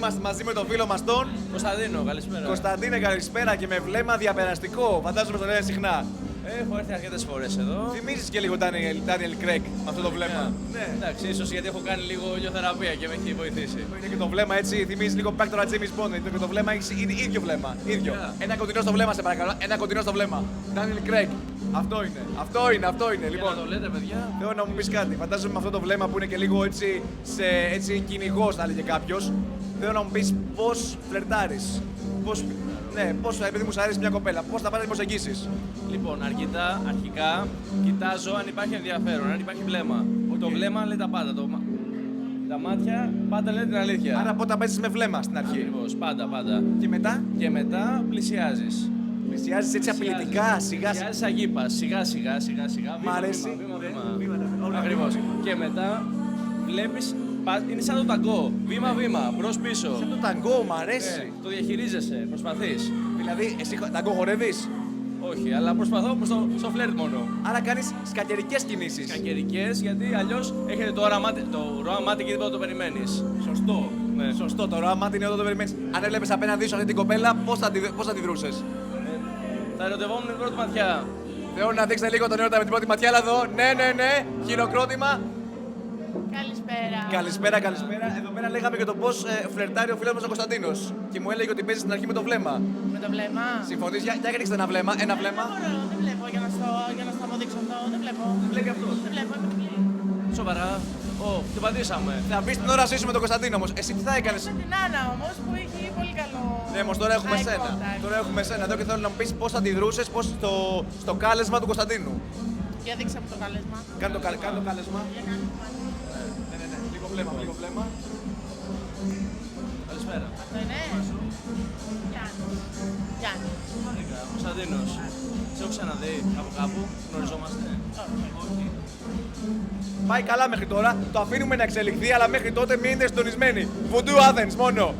Είμαστε μαζί με τον φίλο μας τον Κωνσταντίνο, καλησπέρα. Κωνσταντίνε, καλησπέρα και με βλέμμα διαπεραστικό. Φαντάζομαι το λένε συχνά. Έχω έρθει αρκετές φορές εδώ. Θυμίζεις και λίγο Daniel Craig με αυτό το βλέμμα. Ναι. Εντάξει, ίσως γιατί έχω κάνει λίγο ηλιοθεραπεία και με έχει βοηθήσει. Είναι και το βλέμμα έτσι, θυμίζει λίγο back τώρα James Bond. Είναι και το βλέμμα είναι ίδιο βλέμμα. Ίδιο. Yeah. Ένα κοντινό στο βλέμμα, σε παρακαλώ. Ένα κοντινό στο βλέμμα. Daniel Craig. Αυτό είναι. Αυτό είναι. Λοιπόν, Λοιπόν, να το λέτε, παιδιά. θέλω να μου πεις κάτι. Φαντάζομαι με αυτό το βλέμμα που είναι και λίγο έτσι κυνηγός, θα έλεγε κάποιος. Θέλω να μου πεις πώς φλερτάρεις. Πώς, επειδή μου σ' αρέσει μια κοπέλα, πώς θα πάρεις προσεγγίσεις. Λοιπόν, αρχικά κοιτάζω αν υπάρχει ενδιαφέρον, αν υπάρχει βλέμμα. Το βλέμμα λέει τα πάντα. Τα μάτια πάντα λένε την αλήθεια. Άρα πότε παίζεις με βλέμμα στην αρχή. Ακριβώς, πάντα. Και μετά Και μετά πλησιάζεις. πλησιάζεις έτσι απειλητικά, σιγά. Πλησιάζεις αγίπας, σιγά. Μ' αρέσει. Βήμα. Ακριβώς. Και μετά βλέπεις, είναι σαν το ταγκό. Βήμα, μπρος πίσω. Το ταγκό μου αρέσει. Το διαχειρίζεσαι, προσπαθείς. Δηλαδή, εσύ ταγκό χορεύεις. Όχι, αλλά προσπαθώ στο φλερτ μόνο. Άρα κάνεις σκακερικές κινήσεις. Κακερικές, γιατί αλλιώς έχετε το ροά μάτι και δεν το περιμένεις. Σωστό. Ναι. Σωστό, το ροά μάτι είναι όταν το περιμένεις. Αν έβλεπες απέναντί σου αυτή την κοπέλα, πώς θα τη δρούσες. Θα ερωτευόμουν την πρώτη ματιά. Θέλω να δείξετε λίγο τον έρωτα με την πρώτη ματιά, αλλά εδώ. Ναι. Χειροκρότημα. Καλησπέρα. Καλησπέρα. Εδώ πέρα λέγαμε για το πώς φλερτάρει ο φίλος μας ο Κωνσταντίνος. Και μου έλεγε ότι παίζει στην αρχή με το βλέμμα. Με το βλέμμα. Συμφωνείς, για ρίξτε ένα βλέμμα. Δεν βλέπω για να στο αποδείξω αυτό. Δεν βλέπω. Βλέπει αυτός. Δεν βλέπω. Σοβαρά. Την πατήσαμε. Θα μπει την ώρα σου με τον Κωνσταντίνο όμως. Εσύ τι θα έκανες. Με την Άννα όμως που έχει πολύ καλό. Ναι, όμως τώρα έχουμε eye σένα. contact. Τώρα έχουμε σένα εδώ και θέλω να μου πεις πώς θα αντιδρούσες στο κάλεσμα του Κωνσταντίνου. Για δείξα μου το κάλεσμα. Κάνε το κάλεσμα. Για να το πάρω. Ναι. Λίγο βλέμμα. Καλησπέρα. Αυτό είναι. Γιάννη. Κωνσταντίνος. Σε έχω ξαναδεί από κάπου, γνωριζόμαστε. Όχι. Πάει καλά μέχρι τώρα. Το αφήνουμε να εξελιχθεί, αλλά μέχρι τότε μείνετε συντονισμένοι. Voodoo Athens μόνο.